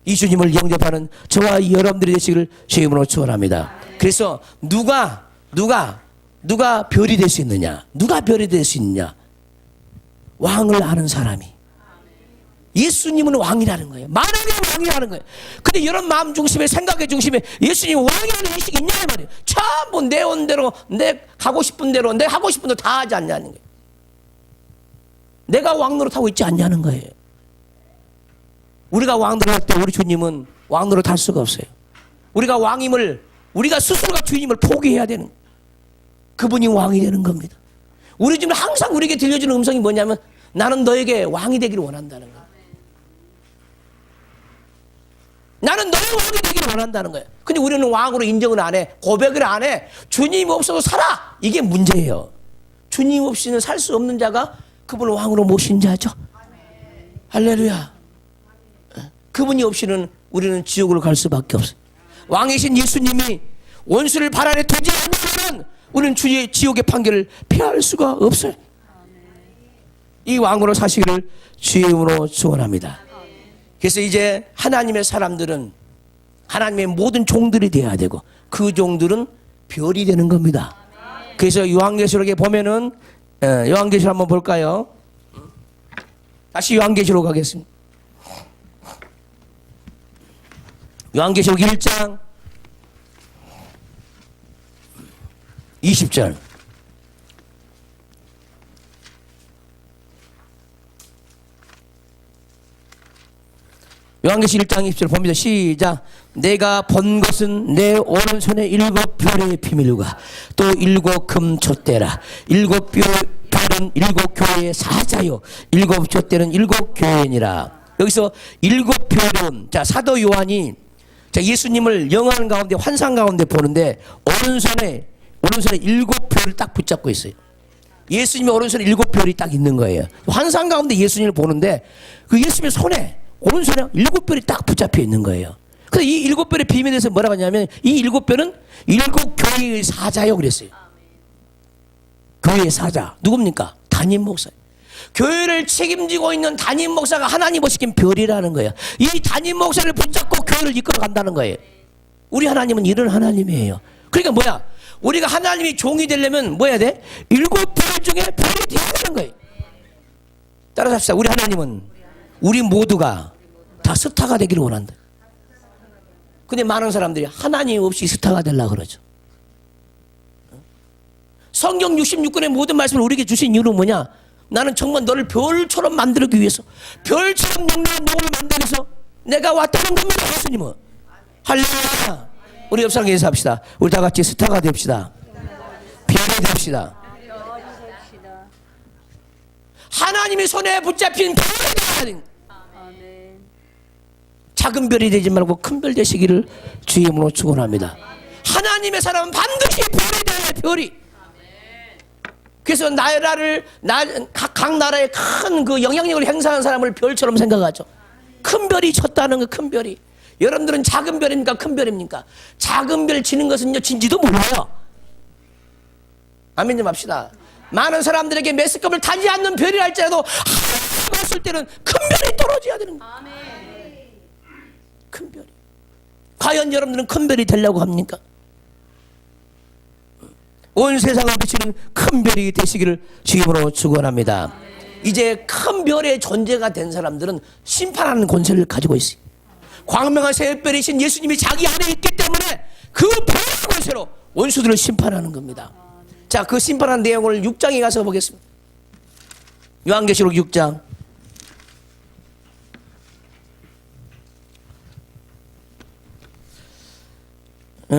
이 주님을 영접하는 저와 여러분들이 되시기를 주의 이름으로 축원합니다. 그래서 누가 별이 될 수 있느냐? 누가 별이 될 수 있느냐? 왕을 아는 사람이. 예수님은 왕이라는 거예요. 만왕의 왕이라는 거예요. 근데 여러분 마음 중심에, 생각의 중심에 예수님 왕이라는 의식이 있냐 말이에요. 전부 내 온 대로, 내 가고 싶은 대로, 내 하고 싶은 대로 다 하지 않냐는 거예요. 내가 왕 노릇하고 있지 않냐는 거예요. 우리가 왕 노릇할 때 우리 주님은 왕 노릇할 수가 없어요. 우리가 왕임을, 우리가 스스로가 주님을 포기해야 되는 거예요. 그분이 왕이 되는 겁니다. 우리 지금 항상 우리에게 들려주는 음성이 뭐냐면 나는 너에게 왕이 되기를 원한다는 거예요. 나는 너의 왕이 되기를 원한다는 거예요. 근데 우리는 왕으로 인정을 안 해. 고백을 안 해. 주님 없어도 살아. 이게 문제예요. 주님 없이는 살 수 없는 자가 그분을 왕으로 모신 자죠. 할렐루야. 그분이 없이는 우리는 지옥으로 갈 수밖에 없어요. 왕이신 예수님이 원수를 발 아래 두지 않으면 우리는 주의 지옥의 판결을 피할 수가 없어요. 이 왕으로 사시기를 주의 이름으로 축원합니다. 그래서 이제 하나님의 사람들은 하나님의 모든 종들이 되어야 되고 그 종들은 별이 되는 겁니다. 그래서 요한계시록에 보면은 요한계시록 한번 볼까요? 다시 요한계시록 가겠습니다. 요한계시록 1장 20절. 요한계시 1장 20절 봅니다. 시작. 내가 본 것은 내 오른손에 7별의 비밀과 또 7금 촛대라. 7별은 7교회의 사자요 7촛대는 7교회니라. 여기서 7별은 자 사도 요한이 자 예수님을 영화관 가운데 환상 가운데 보는데 오른손에 7별을 딱 붙잡고 있어요. 예수님의 오른손에 7별이 딱 있는 거예요. 환상 가운데 예수님을 보는데 그 예수님의 손에 오른손에 7별이 딱 붙잡혀 있는 거예요. 그래서 이 7별의 비밀에 대해서 뭐라고 하냐면 이 7별은 7교회의 사자요 그랬어요. 교회의 사자 누굽니까? 담임 목사. 교회를 책임지고 있는 담임 목사가 하나님을 시킨 별이라는 거예요. 이 담임 목사를 붙잡고 교회를 이끌어 간다는 거예요. 우리 하나님은 이런 하나님이에요. 그러니까 뭐야? 우리가 하나님이 종이 되려면 뭐 해야 돼? 7별 중에 별이 되어야 되는 거예요. 따라서 합시다. 우리 하나님은 우리 모두가 다 스타가 되기를 원한다. 근데 많은 사람들이 하나님 없이 스타가 되려고 그러죠. 성경 66권의 모든 말씀을 우리에게 주신 이유는 뭐냐? 나는 정말 너를 별처럼 만들기 위해서 별처럼 영롱한 영혼을 만들기 위해서 내가 왔다는 겁니다. 예수님은. 할렐루야. 우리 옆 사람에게 인사합시다. 우리 다 같이 스타가 됩시다. 별이 됩시다. 하나님의 손에 붙잡힌 별이 되는 작은 별이 되지 말고 큰 별 되시기를 주의 이름으로 축원합니다. 하나님의 사람은 반드시 별이 돼야 별이. 그래서 각 나라에 큰 그 영향력을 행사하는 사람을 별처럼 생각하죠. 큰 별이 쳤다는 거, 큰 별이. 여러분들은 작은 별입니까? 큰 별입니까? 작은 별 치는 것은요, 진지도 몰라요. 아멘 좀 합시다. 많은 사람들에게 메스껍을 타지 않는 별이라 할지라도 하나님 봤을 때는 큰 별이 떨어져야 되는 거예요. 큰 별이. 과연 여러분들은 큰 별이 되려고 합니까? 온 세상을 비추는 큰 별이 되시기를 주님으로 축원합니다. 이제 큰 별의 존재가 된 사람들은 심판하는 권세를 가지고 있어요. 광명한 새벽별이신 예수님이 자기 안에 있기 때문에 그 별의 권세로 원수들을 심판하는 겁니다. 자, 그 심판한 내용을 6장에 가서 보겠습니다. 요한계시록 6장.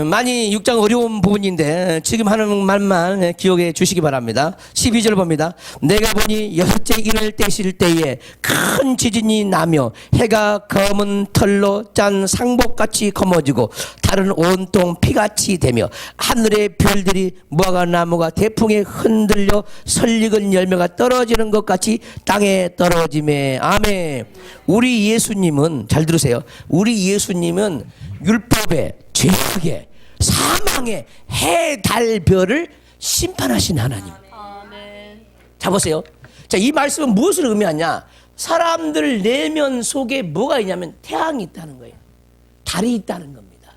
많이 6장 어려운 부분인데 지금 하는 말만 기억해 주시기 바랍니다. 12절 봅니다. 내가 보니 여섯째 일을 떼실 때에 큰 지진이 나며 해가 검은 털로 짠 상복같이 검어지고 달은 온통 피같이 되며 하늘의 별들이 무화과 나무가 대풍에 흔들려 설익은 열매가 떨어지는 것 같이 땅에 떨어지매. 아멘. 우리 예수님은 잘 들으세요. 우리 예수님은 율법에 죄악의 사망의 해, 달, 별을 심판하신 하나님. 자 보세요. 자, 이 말씀은 무엇을 의미하냐? 사람들 내면 속에 뭐가 있냐면 태양이 있다는 거예요. 달이 있다는 겁니다.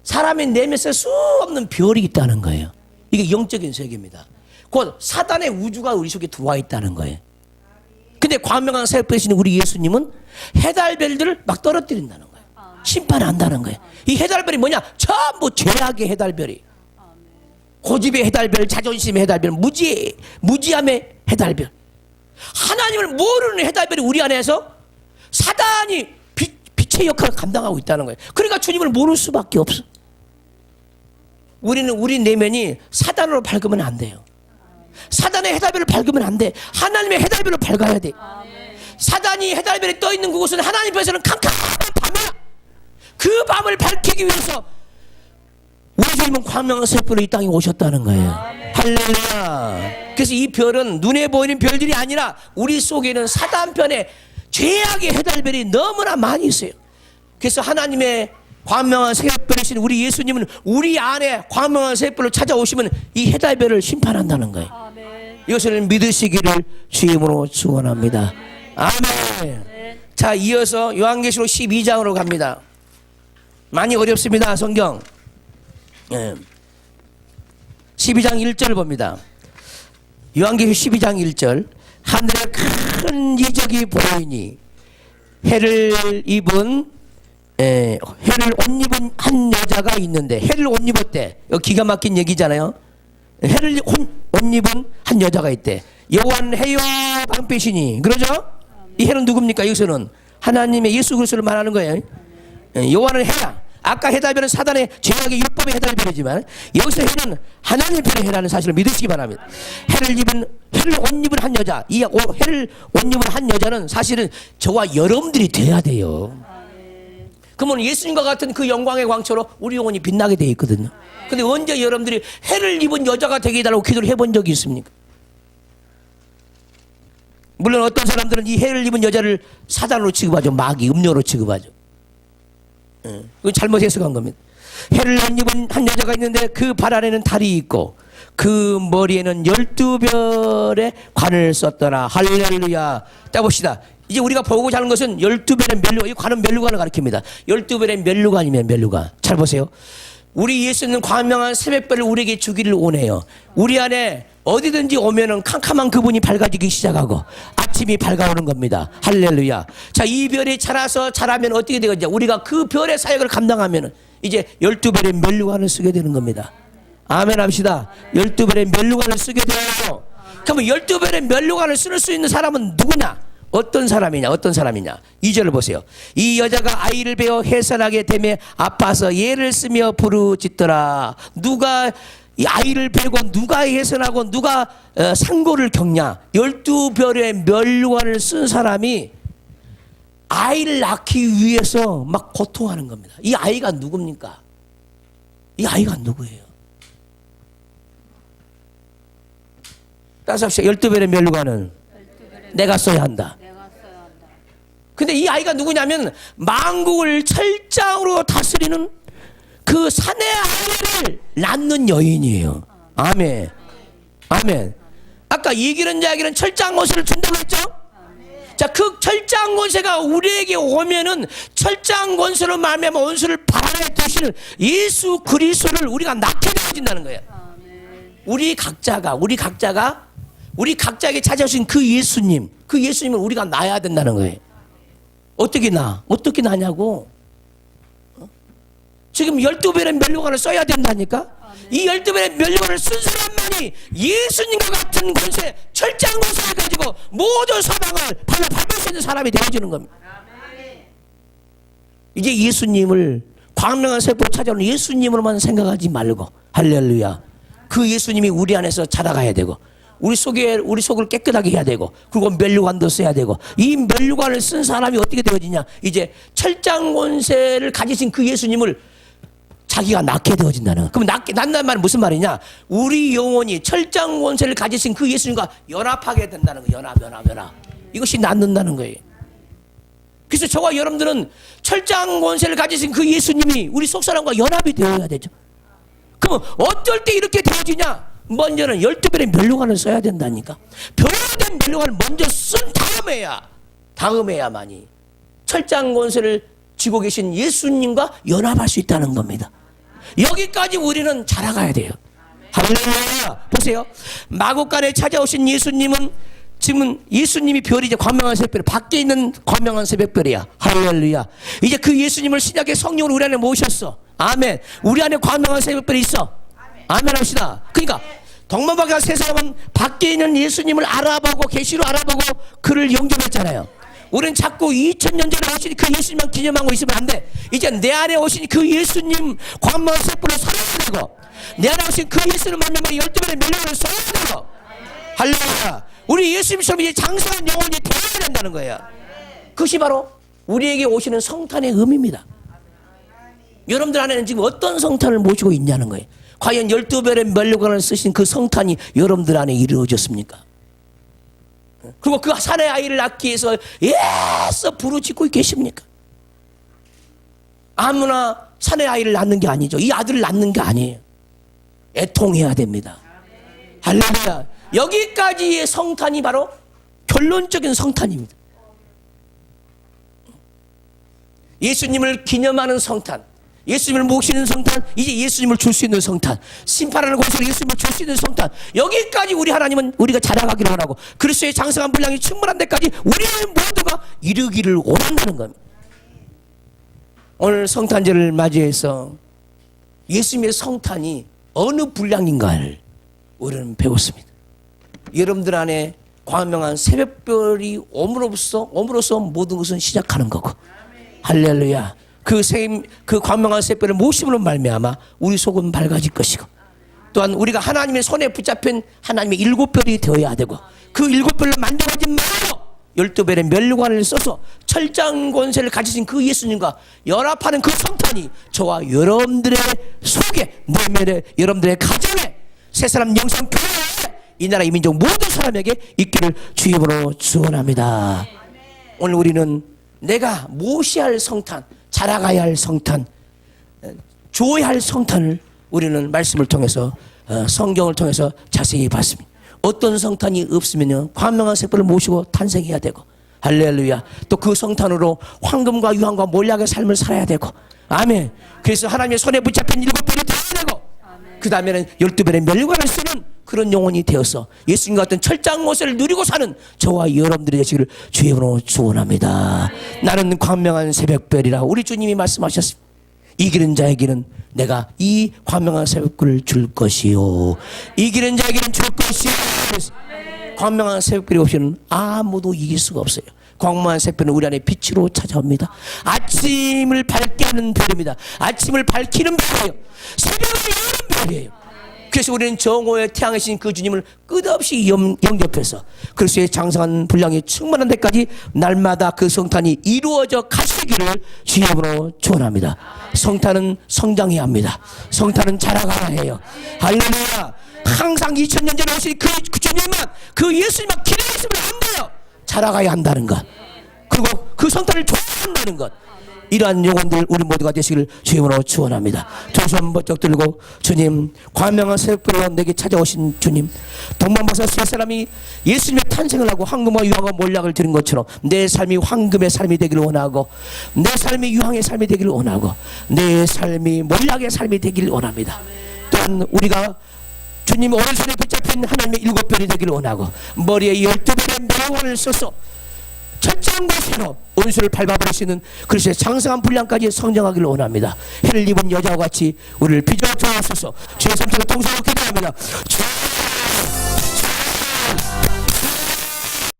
사람의 내면에 수 없는 별이 있다는 거예요. 이게 영적인 세계입니다. 곧 사단의 우주가 우리 속에 들어와 있다는 거예요. 근데 광명한 새벽이신 우리 예수님은 해달별들을 막 떨어뜨린다는 거예요. 심판한다는 거예요. 이 해달별이 뭐냐? 전부 죄악의 해달별이. 고집의 해달별, 자존심의 해달별, 무지함의 해달별. 하나님을 모르는 해달별이 우리 안에서 사단이 빛의 역할을 감당하고 있다는 거예요. 그러니까 주님을 모를 수밖에 없어. 우리는 우리 내면이 사단으로 밝으면 안 돼요. 사단의 해달별을 밝으면 안 돼. 하나님의 해달별을 밝아야 돼. 사단이 해달별이 떠 있는 그곳은 하나님 앞에서는 캄캄한 밤이야. 그 밤을 밝히기 위해서 우리 주님은 광명한 새별로 이 땅에 오셨다는 거예요. 할렐루야. 그래서 이 별은 눈에 보이는 별들이 아니라 우리 속에는 사단편의 죄악의 해달별이 너무나 많이 있어요. 그래서 하나님의 광명한 새별이신 우리 예수님은 우리 안에 광명한 새별로 찾아오시면 이 해달별을 심판한다는 거예요. 이것을 믿으시기를 주임으로 축원합니다. 아멘. 자, 이어서 요한계시록 12장으로 갑니다. 많이 어렵습니다, 성경. 12장 1절 봅니다. 요한계시록 12장 1절. 하늘에 큰 이적이 보이니 해를 옷 입은 한 여자가 있는데, 해를 옷 입었대. 이거 기가 막힌 얘기잖아요. 해를 옷 입은 한 여자가 있대. 여호와는 해요 방패시니. 그러죠? 이 해는 누굽니까? 여기서는 하나님의 예수 그리스도를 말하는 거예요. 요한은 해라. 아까 해달변은 사단의 죄악의 율법의 해달변이지만 여기서 해는 하나님 편의 해라는 사실을 믿으시기 바랍니다. 해를 옷 입은 한 여자, 이 해를 옷 입은 한 여자는 사실은 저와 여러분들이 돼야 돼요. 그러면 예수님과 같은 그 영광의 광처로 우리 영혼이 빛나게 되어 있거든요. 근데 언제 여러분들이 해를 입은 여자가 되게 해달라고 기도를 해본 적이 있습니까? 물론 어떤 사람들은 이 해를 입은 여자를 사단으로 취급하죠. 마귀, 음료로 취급하죠. 그건 잘못 해석한 겁니다. 해를 안 입은 한 여자가 있는데 그 발 아래는 달이 있고 그 머리에는 12별의 관을 썼더라. 할렐루야. 자 봅시다. 이제 우리가 보고자 하는 것은 12별의 멸류관. 이 관은 멸류관을 가리킵니다. 12별의 멸류관이면 멸류관. 잘 보세요. 우리 예수는 광명한 새벽별을 우리에게 주기를 원해요. 우리 안에 어디든지 오면은 캄캄한 그분이 밝아지기 시작하고 아침이 밝아오는 겁니다. 할렐루야. 자, 이 별이 자라면 어떻게 되겠냐? 우리가 그 별의 사역을 감당하면은 이제 12별의 멸류관을 쓰게 되는 겁니다. 아멘 합시다. 12별의 멸류관을 쓰게 되고, 그러면 12별의 멸류관을 쓸 수 있는 사람은 누구냐? 어떤 사람이냐? 2절을 보세요. 이 여자가 아이를 베어 해산하게 되며 아파서 예를 쓰며 부르짖더라. 누가 이 아이를 베고 누가 해산하고 누가 상고를 겪냐? 12별의 멸류관을 쓴 사람이 아이를 낳기 위해서 막 고통하는 겁니다. 이 아이가 누굽니까? 이 아이가 누구예요? 따라서 12별의 멸류관은 내가 써야 한다. 근데 이 아이가 누구냐면 만국을 철장으로 다스리는 그 사내 아이를 낳는 여인이에요. 아멘. 아멘. 아까 이기는 자에게는 철장 권세를 준다고 했죠? 자, 그 철장 권세가 우리에게 오면은 철장 권세로 말미암아 원수를 바라에 두시는 예수 그리스도를 우리가 낳게 되어진다는 거예요. 우리 각자에게 찾아오신 그 예수님을 우리가 낳아야 된다는 거예요. 어떻게 낳냐고. 지금 12별의 멸류관을 써야 된다니까. 이 12별의 멸류관을 쓴 사람만이 예수님과 같은 권세, 철장 권세를 가지고 모든 사방을 발로 밟을 수 있는 사람이 되어지는 겁니다. 이제 예수님을, 광명한 세포로 찾아오는 예수님으로만 생각하지 말고, 할렐루야, 그 예수님이 우리 안에서 자라가야 되고, 우리 속을 깨끗하게 해야 되고, 그리고 멸류관도 써야 되고, 이 멸류관을 쓴 사람이 어떻게 되어지냐? 이제 철장 권세를 가지신 그 예수님을 자기가 낳게 되어진다는 거예요. 그럼 낳는다는 말은 무슨 말이냐? 우리 영혼이 철장 권세를 가지신 그 예수님과 연합하게 된다는 거예요. 연합. 이것이 낳는다는 거예요. 그래서 저와 여러분들은 철장 권세를 가지신 그 예수님이 우리 속사람과 연합이 되어야 되죠. 그럼 어떨 때 이렇게 되어지냐? 먼저는 12별의 멸류관을 써야 된다니까. 변화된 멸류관을 먼저 쓴 다음에야만이 철장 권세를 쥐고 계신 예수님과 연합할 수 있다는 겁니다. 여기까지 우리는 자라가야 돼요. 할렐루야. 보세요. 마국간에 찾아오신 예수님은 지금 예수님이 별이제 광명한 새벽별, 밖에 있는 광명한 새벽별이야. 할렐루야. 이제 그 예수님을 신약의 성령으로 우리 안에 모셨어. 아멘. 우리 안에 광명한 새벽별이 있어. 아멘 합시다. 그러니까 동방박사 세 사람은 밖에 있는 예수님을 알아보고 계시로 알아보고 그를 영접했잖아요. 우리는 자꾸 2000년 전에 오신 그 예수님만 기념하고 있으면 안 돼. 이제 내 안에 오신 그 예수님 광명한 새벽별을 살아야 되고, 내 안에 오신 그 예수님 만나면 12별의 멸류관을 써야 되고, 할렐루야. 우리 예수님처럼 이제 장성한 영혼이 되어야 된다는 거예요. 그것이 바로 우리에게 오시는 성탄의 의미입니다. 여러분들 안에는 지금 어떤 성탄을 모시고 있냐는 거예요. 과연 12별의 멸류관을 쓰신 그 성탄이 여러분들 안에 이루어졌습니까? 그리고 그 산의 아이를 낳기 위해서 애써 부르짖고 계십니까? 아무나 산의 아이를 낳는 게 아니죠. 이 아들을 낳는 게 아니에요. 애통해야 됩니다. 할렐루야. 여기까지의 성탄이 바로 결론적인 성탄입니다. 예수님을 기념하는 성탄, 예수님을 모시는 성탄, 이제 예수님을 줄 수 있는 성탄, 심판하는 곳으로 예수님을 줄 수 있는 성탄, 여기까지 우리 하나님은 우리가 자라가기를 원하고 그리스도의 장성한 분량이 충분한 데까지 우리는 모두가 이르기를 원한다는 겁니다. 오늘 성탄절을 맞이해서 예수님의 성탄이 어느 분량인가를 우리는 배웠습니다. 여러분들 안에 광명한 새벽별이 옴으로써 모든 것은 시작하는 거고. 할렐루야. 그 광명한 새벽별을 모심으로 말미암아 우리 속은 밝아질 것이고, 또한 우리가 하나님의 손에 붙잡힌 하나님의 7별이 되어야 되고, 그 7별로 만들어진 말로 12별의 멸관을 써서 철장 권세를 가지신 그 예수님과 연합하는 그 성탄이 저와 여러분들의 속에, 내면에, 여러분들의 가정에, 새 사람 영성 교회에, 이 나라 이 민족 모든 사람에게 있기를 주의 이름으로 축원합니다. 오늘 우리는 내가 모시할 성탄, 자라가야 할 성탄, 주어야 할 성탄을 우리는 말씀을 통해서, 성경을 통해서 자세히 봤습니다. 어떤 성탄이 없으면요, 광명한 새별을 모시고 탄생해야 되고, 할렐루야. 또 그 성탄으로 황금과 유황과 몰약의 삶을 살아야 되고, 아멘. 그래서 하나님의 손에 붙잡힌 7별이 되어야 되고, 그 다음에는 12별의 멸관을 쓰는 그런 영혼이 되어서 예수님과 같은 철장 모세를 누리고 사는 저와 여러분들이 되시기를 주의 이름으로 축원합니다. 나는 광명한 새벽별이라 우리 주님이 말씀하셨습니다. 이기는 자에게는 내가 이 광명한 새벽별을 줄 것이요, 이기는 자에게는 줄 것이요. 광명한 새벽별이 없이는 아무도 이길 수가 없어요. 광명한 새벽별은 우리 안에 빛으로 찾아옵니다. 아침을 밝게 하는 별입니다. 아침을 밝히는 별이에요. 새벽을 여는 별이에요. 그래서 우리는 정오의 태양이신 그 주님을 끝없이 영접해서 그리스도의 장성한 분량이 충만한 데까지 날마다 그 성탄이 이루어져 가시기를 주의 이름으로 축원합니다. 성탄은 성장해야 합니다. 성탄은 자라가야 해요. 할렐루야. 항상 2000년 전에 오신 그 주님만, 그 예수님만 기다렸으면 안 돼요. 자라가야 한다는 것, 그리고 그 성탄을 좋아한다는 것, 이러한 영혼들 우리 모두가 되시기를 주님으로 축원합니다. 두 손 번쩍 들고, 주님, 광명한 새벽별로 내게 찾아오신 주님, 동방박사 세 사람이 예수님의 탄생을 하고 황금과 유황과 몰약을 드린 것처럼 내 삶이 황금의 삶이 되기를 원하고, 내 삶이 유황의 삶이 되기를 원하고, 내 삶이 몰약의 삶이 되기를 원합니다. 또한 우리가 주님 오른손에 붙잡힌 하나님의 7별이 되기를 원하고, 머리에 12별의 명언을 써서 철장과새로 온수를 밟아버리시는 그리스도의 장성한 분량까지 성장하기를 원합니다. 해를 입은 여자와 같이 우리를 빚어 주옵소서. 주의 손으로 동서로 기도합니다.